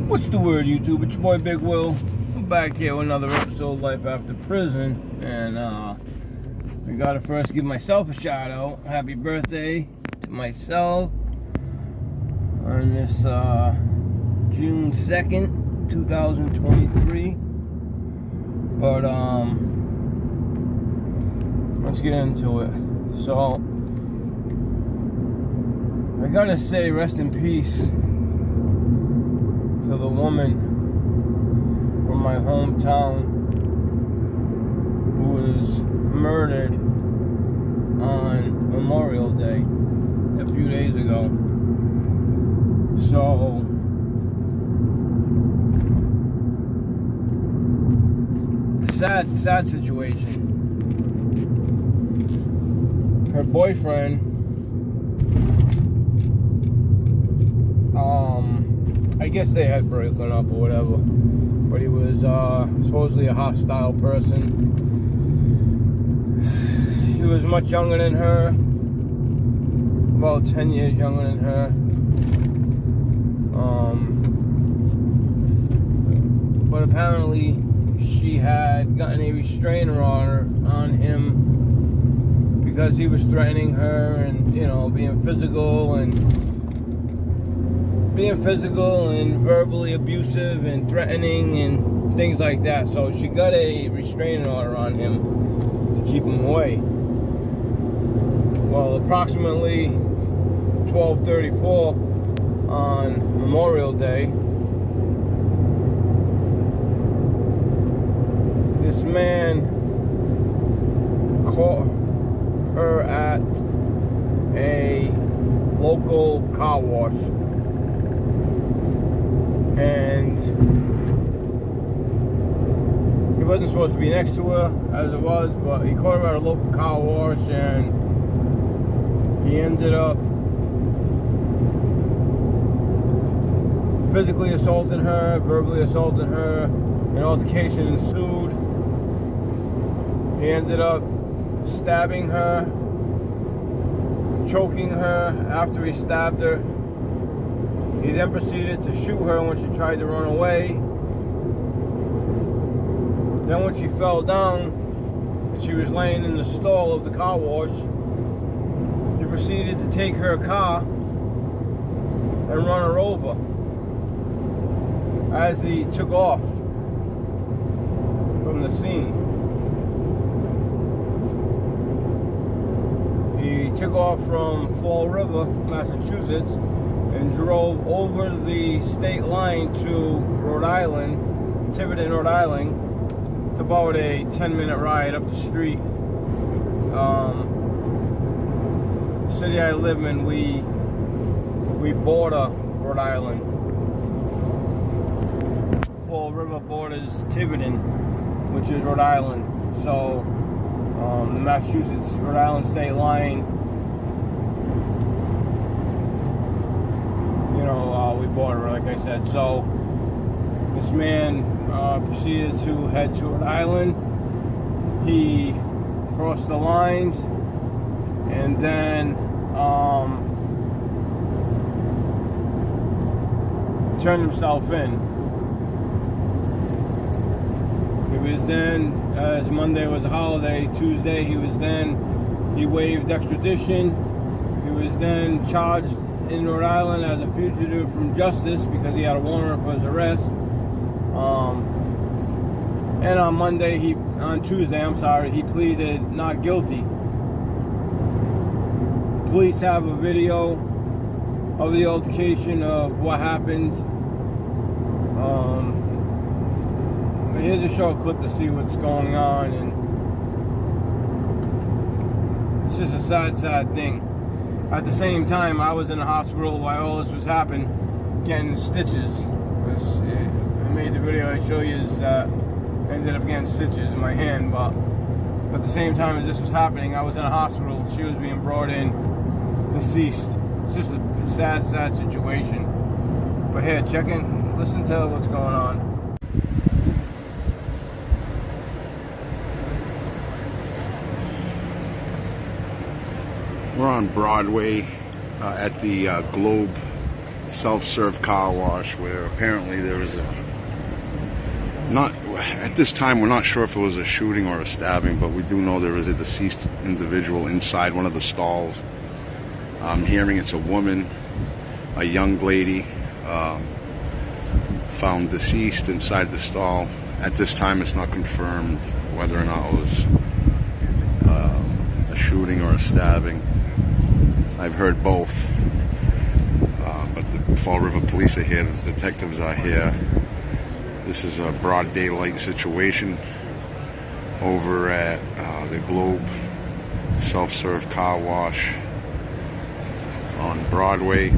What's the word, YouTube? It's your boy Big Will. I'm back here with another episode of Life After Prison, and I gotta first give myself a shout out. Happy birthday to myself on this June 2nd, 2023. But let's get into it. So I gotta say, rest in peace to the woman from my hometown who was murdered on Memorial Day a few days ago. So sad situation. Her boyfriend, I guess they had broken up or whatever, but he was supposedly a hostile person. He was much younger than her, about 10 years younger than her. But apparently she had gotten a restraining order on him because he was threatening her and, you know, being physical and verbally abusive and threatening and things like that. So she got a restraining order on him to keep him away. Well, approximately 12:34 on Memorial Day, this man caught her at a local car wash. And he wasn't supposed to be next to her as it was, but he caught her at a local car wash, and he ended up physically assaulting her, verbally assaulting her. An altercation ensued. He ended up stabbing her, choking her after he stabbed her. He then proceeded to shoot her when she tried to run away. Then when she fell down and she was laying in the stall of the car wash, he proceeded to take her car and run her over as he took off from the scene. He took off from Fall River, Massachusetts, and drove over the state line to Rhode Island, Tiverton, Rhode Island. It's about a 10-minute ride up the street. The city I live in, we border Rhode Island. Fall River borders Tiverton, which is Rhode Island. So the Massachusetts-Rhode Island state line, we border, like I said. So this man proceeded to head to Rhode Island. He crossed the lines and then turned himself in. He was then, as Monday was a holiday, Tuesday he waived extradition. He was then charged in Rhode Island as a fugitive from justice because he had a warrant for his arrest. And on Tuesday, he pleaded not guilty. Police have a video of the altercation of what happened. But here's a short clip to see what's going on, and it's just a sad thing. At the same time, I was in the hospital while all this was happening, getting stitches. I made the video I show you is that I ended up getting stitches in my hand, but at the same time as this was happening, I was in a hospital. She was being brought in, deceased. It's just a sad situation. But here, listen to what's going on. We're on Broadway at the Globe self-serve car wash where apparently there was not at this time we're not sure if it was a shooting or a stabbing, but we do know there is a deceased individual inside one of the stalls. I'm hearing it's a woman, a young lady, found deceased inside the stall. At this time it's not confirmed whether or not it was a shooting or a stabbing. I've heard both. But the Fall River Police are here, the detectives are here. This is a broad daylight situation over at the Globe self-serve car wash on Broadway.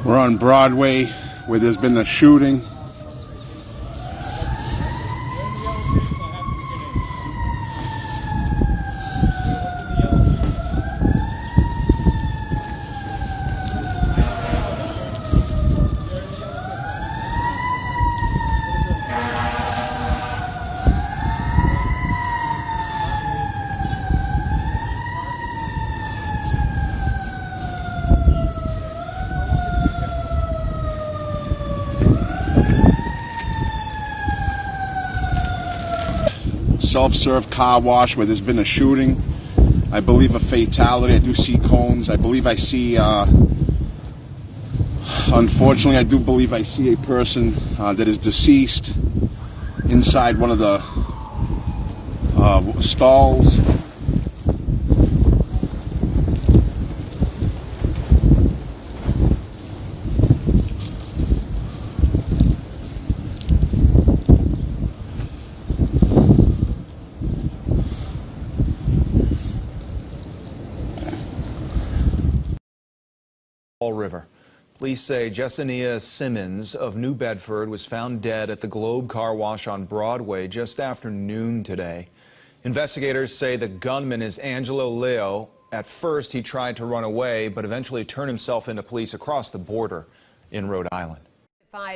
We're on Broadway where there's been a shooting. Self-serve car wash where there's been a shooting. I believe a fatality. I do see cones. I believe I see, unfortunately, I do believe I see a person that is deceased inside one of the stalls. Fall River. Police say Jesenia Simmons of New Bedford was found dead at the Globe Car Wash on Broadway just after noon today. Investigators say the gunman is Angelo Leo. At first, he tried to run away, but eventually turned himself into police across the border in Rhode Island.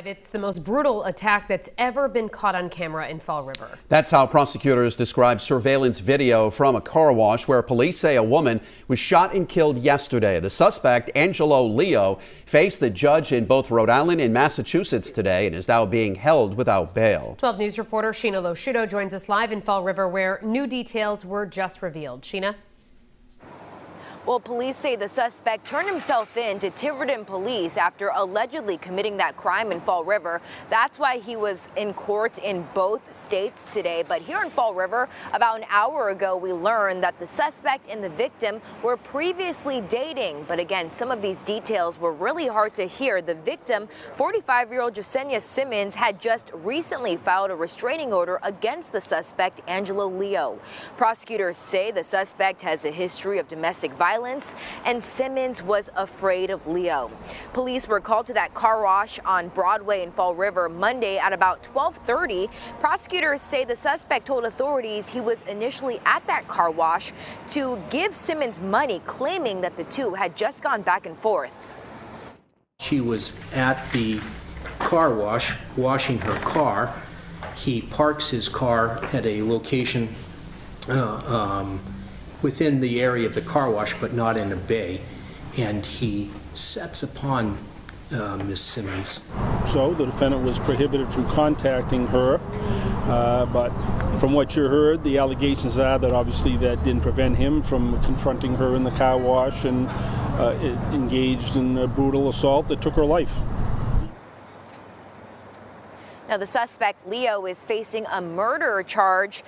It's the most brutal attack that's ever been caught on camera in Fall River. That's how prosecutors describe surveillance video from a car wash where police say a woman was shot and killed yesterday. The suspect, Angelo Leo, faced the judge in both Rhode Island and Massachusetts today and is now being held without bail. 12 News reporter Sheena Losciuto joins us live in Fall River where new details were just revealed. Sheena? Well, police say the suspect turned himself in to Tiverton police after allegedly committing that crime in Fall River. That's why he was in court in both states today. But here in Fall River, about an hour ago, we learned that the suspect and the victim were previously dating. But again, some of these details were really hard to hear. The victim, 45-year-old Jesenia Simmons, had just recently filed a restraining order against the suspect, Angelo Leo. Prosecutors say the suspect has a history of domestic violence, and Simmons was afraid of Leo. Police were called to that car wash on Broadway in Fall River Monday at about 12:30. Prosecutors say the suspect told authorities he was initially at that car wash to give Simmons money, claiming that the two had just gone back and forth. She was at the car wash, washing her car. He parks his car at a location within the area of the car wash, but not in a bay, and he sets upon Ms. Simmons. So the defendant was prohibited from contacting her, but from what you heard, the allegations are that obviously that didn't prevent him from confronting her in the car wash and engaged in a brutal assault that took her life. Now, the suspect, Leo, is facing a murder charge.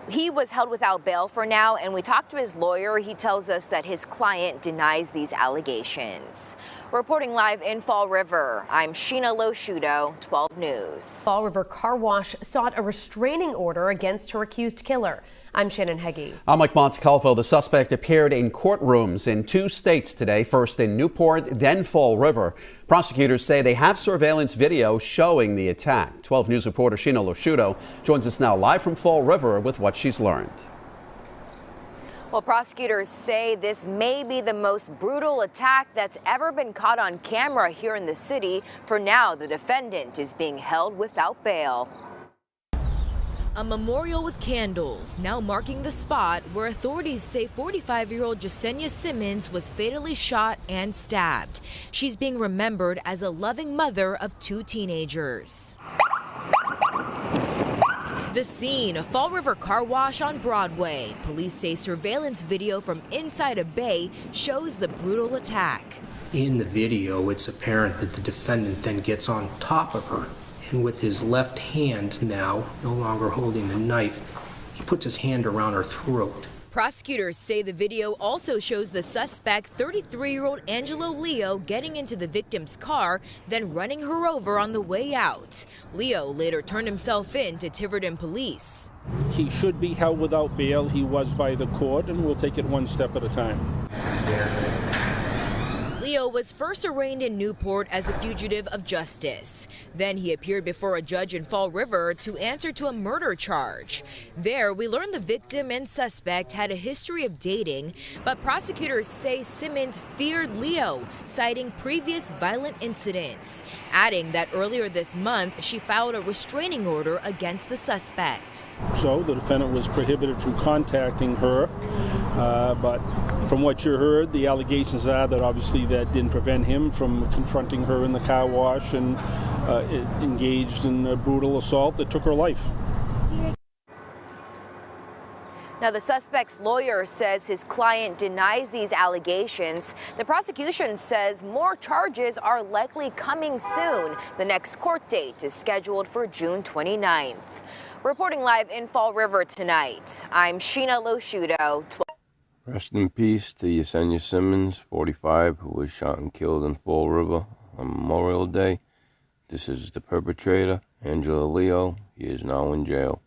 He was held without bail for now, and we talked to his lawyer. He tells us that his client denies these allegations. Reporting live in Fall River, I'm Sheena Loshudo, 12 News. Fall River Car Wash sought a restraining order against her accused killer. I'm Shannon Heggie. I'm Mike Montecalvo. The suspect appeared in courtrooms in 2 states today, first in Newport, then Fall River. Prosecutors say they have surveillance video showing the attack. 12 News reporter Sheena Loshudo joins us now live from Fall River with what she's learned. Well, prosecutors say this may be the most brutal attack that's ever been caught on camera here in the city. For now, the defendant is being held without bail. A memorial with candles now marking the spot where authorities say 45-year-old Jesenia Simmons was fatally shot and stabbed. She's being remembered as a loving mother of 2 teenagers. The scene, a Fall River car wash on Broadway. Police say surveillance video from inside a bay shows the brutal attack. In the video, it's apparent that the defendant then gets on top of her, and with his left hand now, no longer holding the knife, he puts his hand around her throat. Prosecutors say the video also shows the suspect, 33-year-old Angelo Leo, getting into the victim's car, then running her over on the way out. Leo later turned himself in to Tiverton police. He should be held without bail. He was by the court, and we'll take it one step at a time. Leo was first arraigned in Newport as a fugitive of justice. Then he appeared before a judge in Fall River to answer to a murder charge. There, we learned the victim and suspect had a history of dating, but prosecutors say Simmons feared Leo, citing previous violent incidents, adding that earlier this month she filed a restraining order against the suspect. So the defendant was prohibited from contacting her, but from what you heard, the allegations are that obviously that didn't prevent him from confronting her in the car wash and engaged in a brutal assault that took her life. Now, the suspect's lawyer says his client denies these allegations. The prosecution says more charges are likely coming soon. The next court date is scheduled for June 29th. Reporting live in Fall River tonight, I'm Sheena Loshudo. Rest in peace to Jesenia Simmons, 45, who was shot and killed in Fall River on Memorial Day. This is the perpetrator, Angelo Leo. He is now in jail.